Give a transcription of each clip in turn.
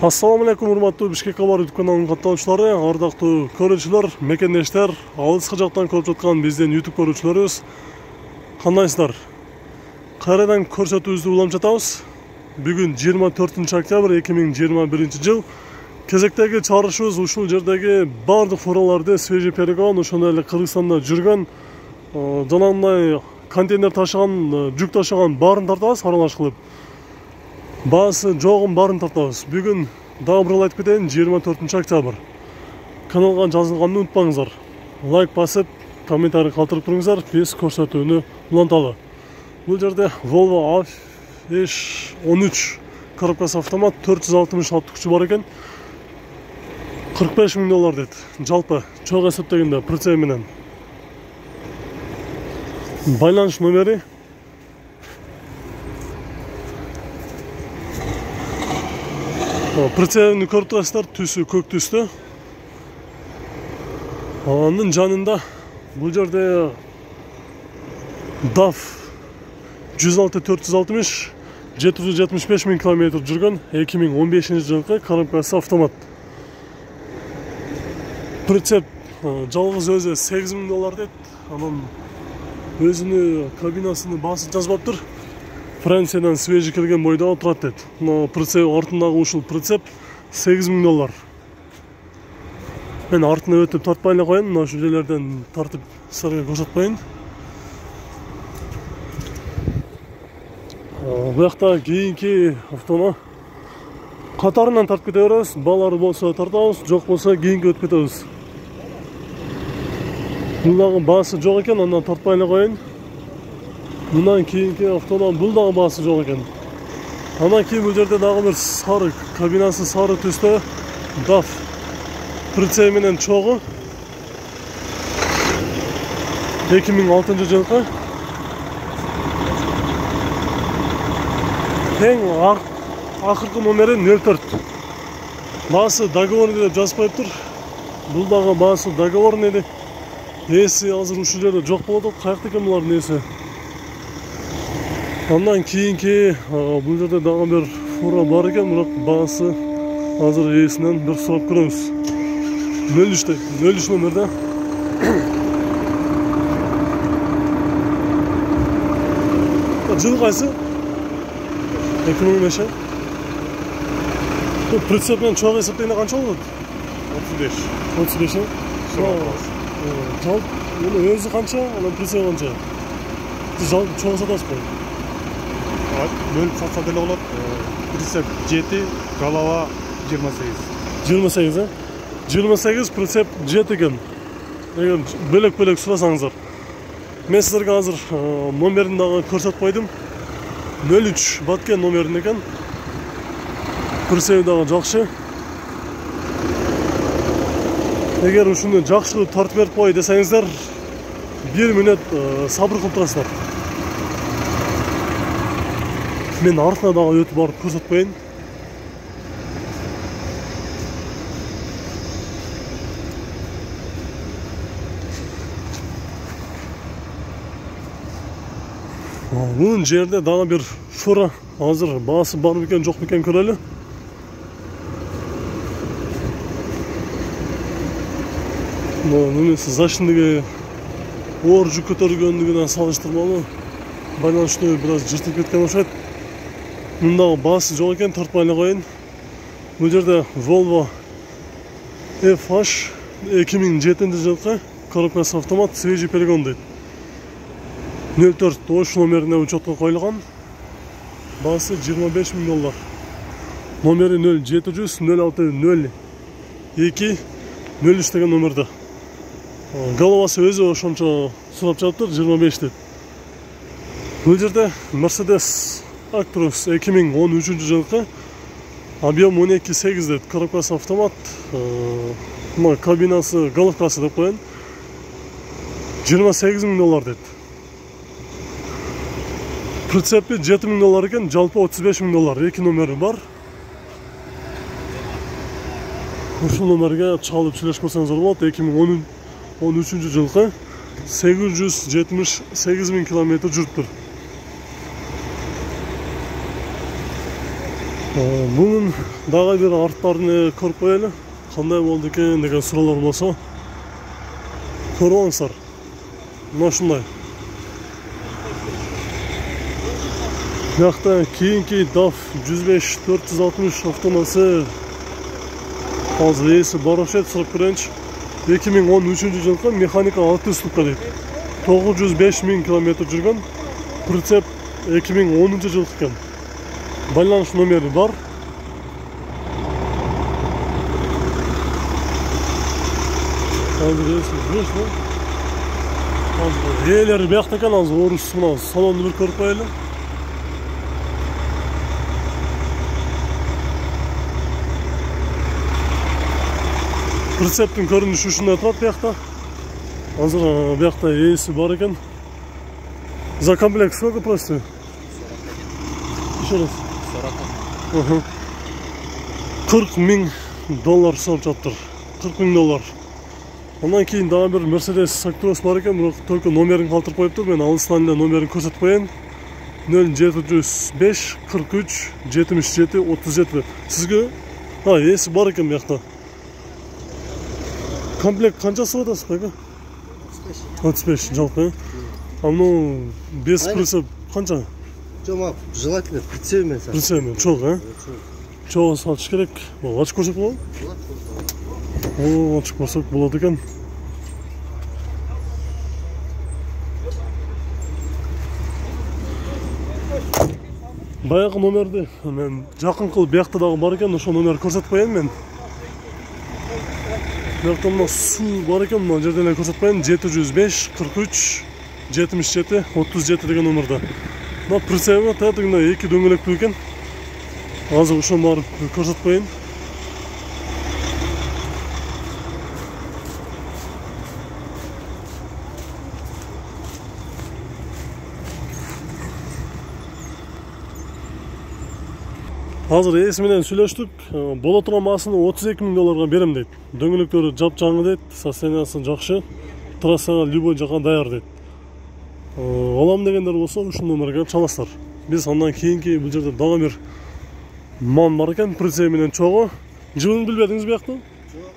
Assalamu alaikum, урматтуу Бишкек кабары дүкөнүнүн катталуучулары, ардактуу көрүүчүлөр, мекендештер, алыскы жактан көрүп жаткан биздин YouTube көрүүчүлөрүбүз. Кандайсыздар? Кайрадан көрсөтүүбүздү улам жатабыз. Бүгүн 24 октябрь 2021 жыл. Кезектеги чыгарышыбыз ушул жердеги бардык фураларды свежий перегон, ошондой эле Кыргызстанда жүргөн жанагындай контейнер ташыган, жүк ташыган баарын тартабыз аралаш кылып. Баасы жогун баарын тартабыз. Бүгүн дагы бир айтып кетейин, 24 октябрь. Каналга жазылганды унутпаңыздар. Лайк басып, комментарий калтырып туруңуздар, биз көрсөтүүнү уланталы. Бул жерде Volvo AF13 коробкасы автомат 460 ат күчү бар экен. 45 000 доллар дейт. Жалпы чоң эсептегенде прицеп менен. Байланыш номери прицебini көрүп турасыздар, түсү көк түстө. Анын жанында бул жерде DAF 106-460 775 000 км жүргөн 2015 жылкы коробкасы автомат. Прицеп жалгыз өзү 8 000 доллар дейт. Анын өзүнүн кабинасынын баасы жазбаптыр. Франциядан свежий келген бойдагы турат дейт. Прицеп артындагы ушул прицеп 8 000 доллар. Мен артына өтүп тартпай эле коеюн, ушул жерлерден тартып силерге көрсөтпөйүн. Буякта кийинки автома катарынан тартып кете беребиз. Балары болсо тартабыз, жок болсо кийинки өтүп кетебиз. Бул дагы баасы жок экен, андан тартпай эле коеюн. Мындан кийинки автома бул дагы баасы жок экен. Андан кийин бул жерде дагы бир сары, кабинасы сары түстө DAF прицеп менен чогуу 2006 жылкы. Тең акыркы номери 04. Баасы договорный деп жазып коюптур. Бул дагы баасы договорный деп. Эси азыр ушул жерде жок болот. Каякта экен булардын эси? Андан кийинки бул жерде дагы бир фура бар экен, бирок баасы азыр эсинен бир сурап көрөбүз. 03 номерде. Жыл кайсы? 2015. Бул прицеп менен чоң эсептегенде канча болот? 35. Жалпы өзү канча, анан прицеп канча? Жалпы чоң сатасызбы? Бөлүп сатса деле болот. Прицеп 7, голова 28. 28, прицеп 7 экен. Эгер бөлөк-бөлөк сурасаңыздар. Мен силерге азыр номерин дагы көрсөтүп койдум. 03 баткен номерин экен. Прицеп дагы жакшы. Эгер ушуну жакшы кылып тартып берип кой десеңиздер, 1 мүнөт сабыр кылып турасыздар. Мен артына дагы өтүп барып көрсөтүп коеюн. Бул жерде дагы бир фура, азыр баасы бар бекен, жок бекен көрөлү. Немеси зачиндиги оор жүк көтөргөндүгүнөн салыштырмалуу байланыштуу бир аз жыртылып кеткен окшойт. Мындагы баасы жок экен, тартпай эле коеюн. Бул жерде Volvo FH 2007 жылкы коробкасы автомат свежий перегон дейт. 04 ош номерине учетко коюлган. Баасы 25 000 доллар. Номери 0700 06 02 03 деген номерде. Головасы өзү ошончо сурап жатыптыр, 25 дейт. Бул жерде Mercedes Actros 2013 жылкы объем 12,8 дейт. Коробкасы автомат, кабинасы, головкасы деп коеюн. 28 000 доллар дейт. Прицепи 7 000 доллар экен, жалпы 35 000 доллар. 2 номери бар. Ушул номерге чалып сүйлөшүп көрсөңүздөр болот. 2013 жылкы 878 000 км жүрүптүр. Bunun дагы бир арттарын көрүп коелу. Кандай болду экен деген суроолор болсо, көрүп алыңыздар. Мына ушундай. Бuyakta keyinki DAF 105-460 avtomobilsi hozir esi bor o'xshaydi, surib ko'rayinchi. 2013-yilgi mexanika 6 stupka deydi. 905 ming kilometr жүрген. Pritsep 2010-yil ekan. Байланыш номери бар. Hozir esi жүрөсү. Hozir елер бuyakta ekan, hozir o'rinsiz mына salonni bir ko'rib qo'yaylik. Pritseptin көрүнүшү ушундай турат бuyakta. Hozir buyakta esi бар ekan. За комплект сколько просто? Еще раз. 40 миң доллар сұрап жатыр. 40 миң доллар. Ondan кейін daha bir Mercedes Actros бар екен, бірақ только номерін қалтырып қойыпты. Мен алыстан да номерін көрсетіп қояйын. 0705 43 77 37. Сізге есі бар екен бuyakta. Комплект қаншасы отасыз қайға? 35 жалпы. А мынау без прицеп қанша? Жоқ, желательно прицепмен. Прицепмен, чоқ, а? Чоғы сатыш керек. Açık көрсек болады? О, açık көрсек болады екен. Баяғы номерді мен жақын қылып бuyakta дағы бар екен, ошо номер көрсетіп қояйын мен. Бuyakta мына су бар екен, мына жерден көрсетіп қояйын. 705 43 77 37 деген номерде. Мына прицебі тәтігінде 2 дөңгелектүү екен. Азыр ошон барып көрсөтүп коеюн. Азыр ээси менен сүйлөштүк. Боло турган машина 32 миң долларга берем дейт. Дөңгөлөктөрү жапжаңы дейт, состояниясы жакшы, трассага любой жака даяр дейт. Алам дегендер болсо ушул номерге чаласыздар. Биз андан кийинки бул жерде дагы бир ман бар экен, прицеп менен чогуу. Жылын билбедиңиз бuyakta? Жок.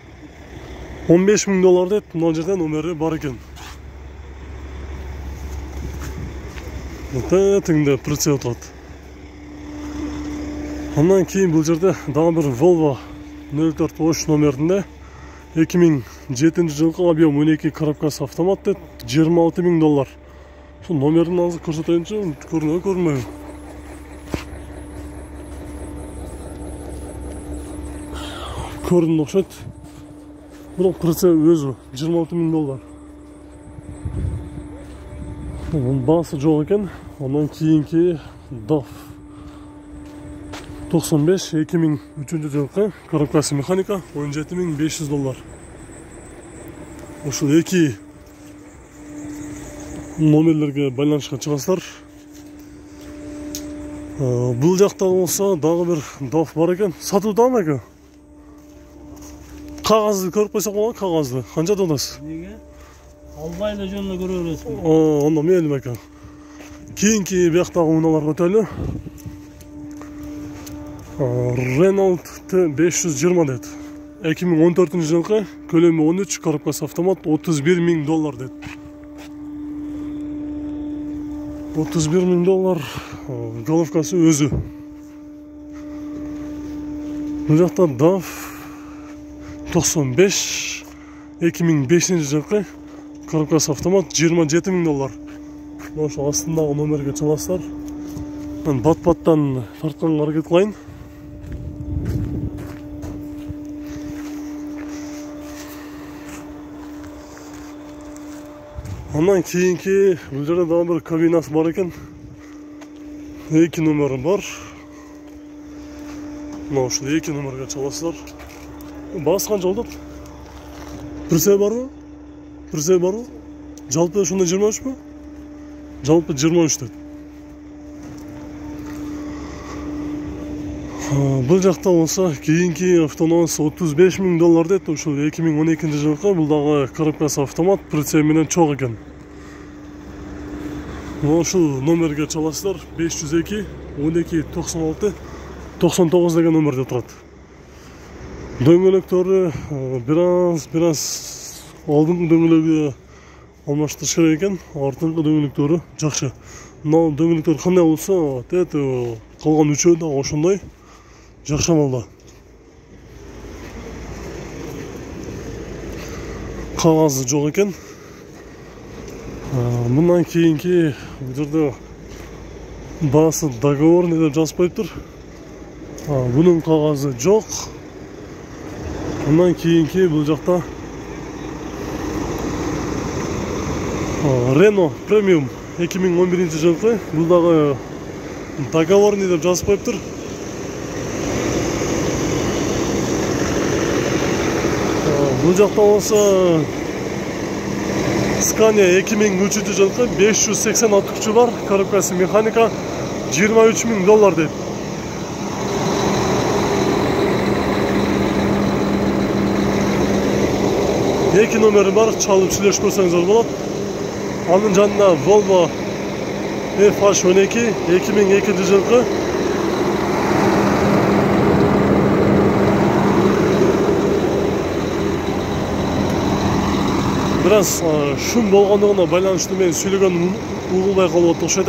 15 миң доллар дейт, мына жерде номери бар экен. Теңде прицеп турат. Андан кийин бул жерде дагы бир Volvo 04 номеринде 2007-жылкы объем 12 коробкасы автомат дейт, 26 миң доллар. Шу номерин азыр көрсөтөйүнчү, көрүнбөйбү. Көрүнүп окшойт. Бирок прицеп өзү 26 миң доллар. Баасы жок экен. Андан кийинки DAF 95 2003-жылкы коробкасы механика 17 миң 500 доллар. Ушул эки номерлерге байланышка чыгасыздар. Бул жакта болсо дагы бир DAF бар экен. Сатуудамы экен? Кагазды көрүп койсок болот, кагазды. Канча додасыз? Неге? Албай эле жөнүндө көрө бересиң. Анда мейли экен. Кийинки бuyактагы унааларга өтөлү. Renault T520 дейт. 2014-жылкы көлөмү 13, коробкасы автомат 31 миң доллар дейт. 31 миң доллар, головкасы өзү. Бул жакта DAF 95 2005-жылкы коробкасы автомат 27 миң доллар. Ошо астындагы номерге чаласыздар. Мен бат-баттан тартканга аракет кылайын. Андан кийинки бул жерде дагы бир кабинасы бар экен. 2 номери бар. Мына ушул 2 номерге чаласыздар. Баасы канча болот? Прицеп барбы? Прицеп барбы? Жалпы ошондо 23 му? Жалпы 23 дейт. Бул жакта болсо кийинки автономасы 35 миң доллар дейт. Ушул 2012-жылкы бул дагы коробкасы автомат, прицеп менен чок экен. Ушул номерге чаласыздар. 502 12 96 99 деген номерде турат. Дөңгөлөктөрү бираз алдыңкы дөңгөлөгү алмаштырыш керек экен, артыңкы дөңгөлөктөрү жакшы. Мына дөңгөлөктөр кандай болсо, калган үчөө да ошондой жакшы абалда. Кагазы жок экен. Мындан кийинки бул жерде баасы договорный деп жазып коюптур. Бунун кагазы жок. Мындан кийинки бул жакта Renault Premium 2011 жылкы, бул дагы договорный деп жазып коюптур. Бул жакта болсо Scania 2003 жылкы 580 ат күчү бар, коробкасы механика, $23,000 дейт. Эки номери бар, чалып сүйлөшүп көрсөңүздөр болот. Анын жанында Volvo FH12 2002 жылкы. Бираз шум болгондугуна байланыштуу мен сүйлөгөнүм угулбай калып окшойт.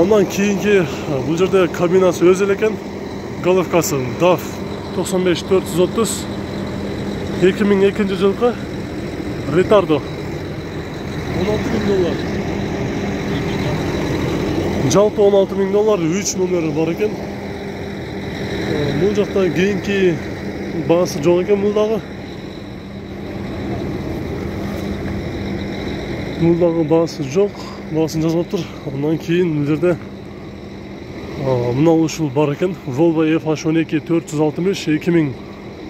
Андан кийинки бул жерде кабинасы өзү эле экен. Головкасы DAF 95430 2002 жылкы. Ретардо $16,000. Жалпы $16,000, 3 номери бар экен. Бул жакта кийинки баасы жок экен бул дагы. Бул дагы баасы жок, баасын жазбаптыр. Андан кийин бул жерде мына ушул бар экен. Volvo FH12 465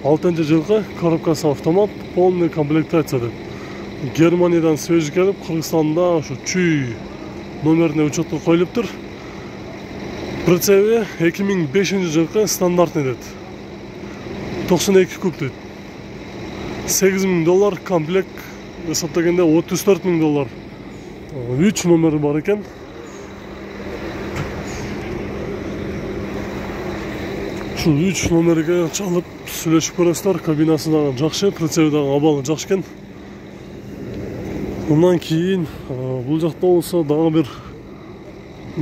2006 жылкы, коробкасы автомат, полный комплектация деп. Германиядан свежий келип, Кыргызстанда ошо чүй номерине учетко коюлуптур. Прицеби 2005 жылкы стандартный дейт. 92 куб дейт. $8,000 комплект эсептегенде $34,000. 3 номери бар экен. Ушул 3 номерге чалып сүйлөшүп көрөсүздөр. Кабинасы дагы жакшы, прицеби дагы абалы жакшы экен. Мындан кийин бул жакта болсо дагы бир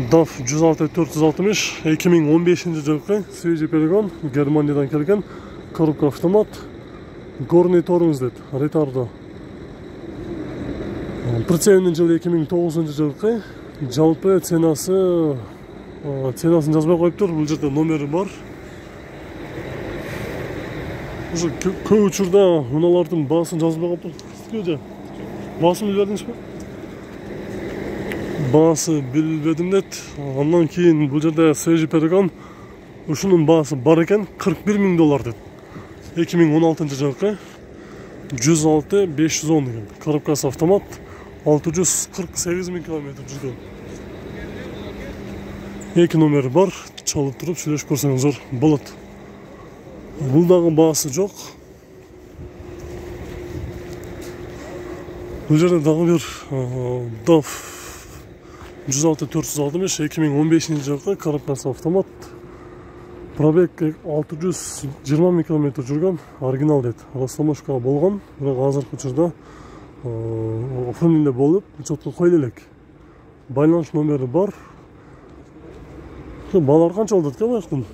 DAF 106-460 2015 жылкы свежий перегон, Германиядан келген, коробка автомат, горный тормоз дейт, ретардо. Прицебинин жылы 2009 жылкы, жалпы ценасын жазбай коюптур, бул жерде номери бар. Ошо көп учурда муналардын баасын жазбай коюптур. Баасын билбедиңизби? Баасы билбедим дейт. Андан кийин бул жерде свежий перегон, ушунун баасы бар экен, $41,000 дейт. 2016 жылкы 106-510 деген. Коробкасы автомат, 648,000 км жүргөн. Эки номери бар, чалып туруп сүйлөшүп көрсөңүздөр болот. Бул дагы баасы жок. Бул жерде дагы бир DAF 106-460 2015 жылкы, коробкасы автомат, пробег 620 км жүргөн, оригинал дейт. Растаможка болгон, бирок азыркы учурда оформление болуп, учетко коюла элек. Байланыш номери бар. Балар канча болот экен баяктын?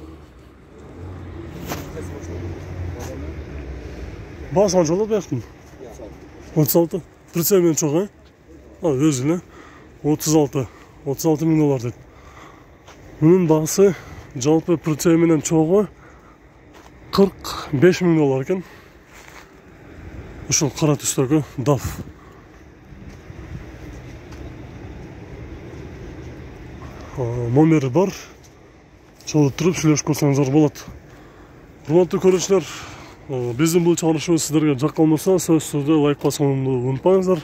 Баасы канча болот баяктын? 36. Прицебинен чоң, өзү эле 36,000 дейт. Мунун баасы жалпы прицебинен чогу $45,000 экен. Ушул кара түстөгү DAF. Номери бар. Чалып туруп сүйлөшүп көрсөңүздөр болот. Урматтуу көрүүчүлөр, биздин бул чыгарышыбыз сиздерге жак калмаса, сөзсүз түрдө лайк басууну унутпаңыздар.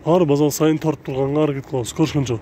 Ар базар сайын тартып турганга аракет кылабыз. Көрүшкөнчө.